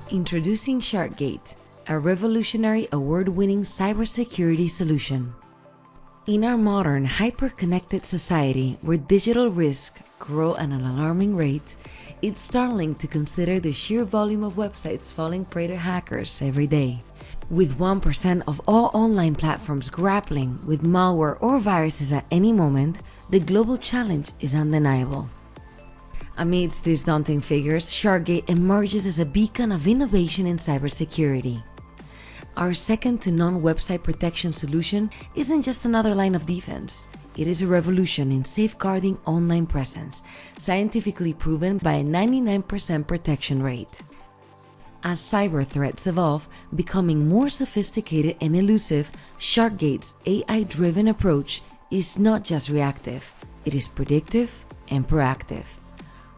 Introducing SharkGate, a revolutionary award-winning cybersecurity solution. In our modern, hyper-connected society where digital risks grow at an alarming rate, it's startling to consider the sheer volume of websites falling prey to hackers every day. With 1% of all online platforms grappling with malware or viruses at any moment, the global challenge is undeniable. Amidst these daunting figures, SharkGate emerges as a beacon of innovation in cybersecurity. Our second-to-none website protection solution isn't just another line of defense. It is a revolution in safeguarding online presence, scientifically proven by a 99% protection rate. As cyber threats evolve, becoming more sophisticated and elusive, SharkGate's AI-driven approach is not just reactive, it is predictive and proactive.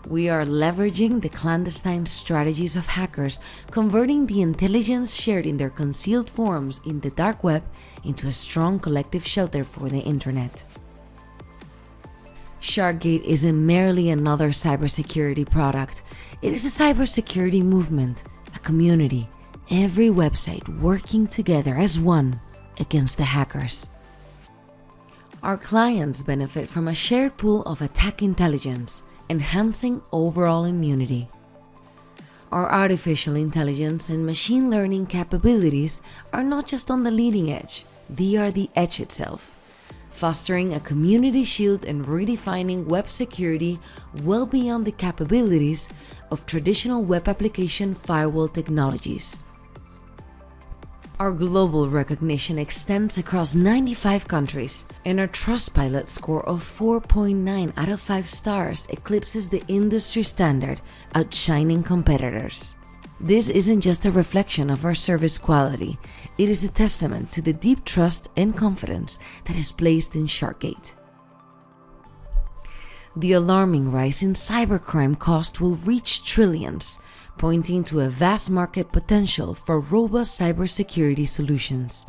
We are leveraging the clandestine strategies of hackers, converting the intelligence shared in their concealed forms in the dark web into a strong collective shelter for the internet. SharkGate isn't merely another cybersecurity product. It is a cybersecurity movement, a community, every website working together as one against the hackers. Our clients benefit from a shared pool of attack intelligence, enhancing overall immunity. Our artificial intelligence and machine learning capabilities are not just on the leading edge, they are the edge itself, fostering a community shield and redefining web security well beyond the capabilities of traditional web application firewall technologies. Our global recognition extends across 95 countries, and our Trustpilot score of 4.9 out of 5 stars eclipses the industry standard, outshining competitors. This isn't just a reflection of our service quality, it is a testament to the deep trust and confidence that is placed in SharkGate. The alarming rise in cybercrime cost will reach trillions, pointing to a vast market potential for robust cybersecurity solutions.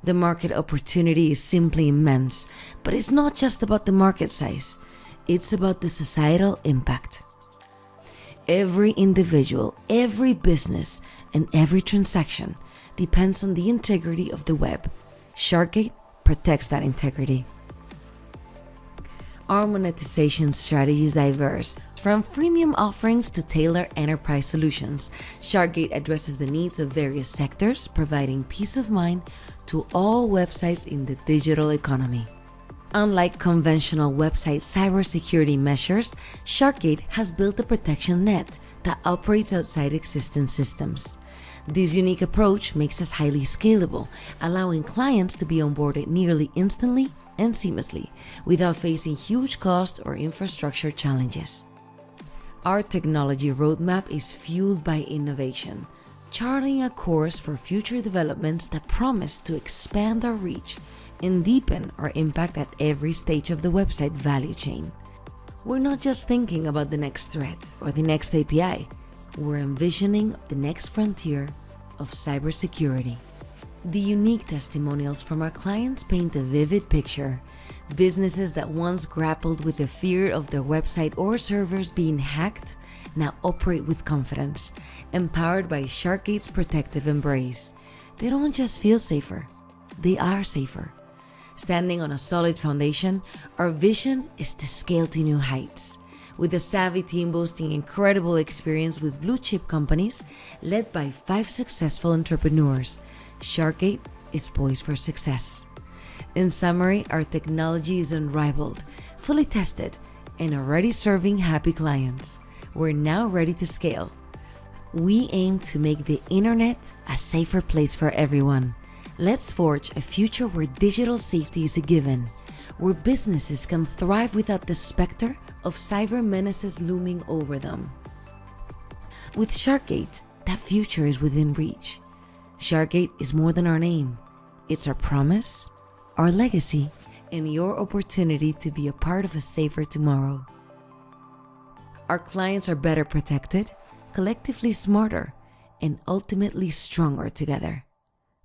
The market opportunity is simply immense, but it's not just about the market size, it's about the societal impact. Every individual, every business, and every transaction depends on the integrity of the web. SharkGate protects that integrity. Our monetization strategy is diverse. From freemium offerings to tailored enterprise solutions, SharkGate addresses the needs of various sectors, providing peace of mind to all websites in the digital economy. Unlike conventional website cybersecurity measures, SharkGate has built a protection net that operates outside existing systems. This unique approach makes us highly scalable, allowing clients to be onboarded nearly instantly and seamlessly, without facing huge cost or infrastructure challenges. Our technology roadmap is fueled by innovation, charting a course for future developments that promise to expand our reach and deepen our impact at every stage of the website value chain. We're not just thinking about the next threat or the next API, we're envisioning the next frontier of cybersecurity. The unique testimonials from our clients paint a vivid picture. Businesses that once grappled with the fear of their website or servers being hacked now operate with confidence, empowered by SharkGate's protective embrace. They don't just feel safer, they are safer. Standing on a solid foundation, our vision is to scale to new heights. With a savvy team boasting incredible experience with blue-chip companies led by 5 successful entrepreneurs, SharkGate is poised for success. In summary, our technology is unrivaled, fully tested, and already serving happy clients. We're now ready to scale. We aim to make the internet a safer place for everyone. Let's forge a future where digital safety is a given, where businesses can thrive without the specter of cyber menaces looming over them. With SharkGate, that future is within reach. SharkGate is more than our name. It's our promise, our legacy, and your opportunity to be a part of a safer tomorrow. Our clients are better protected, collectively smarter, and ultimately stronger together.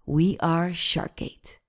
We are SharkGate.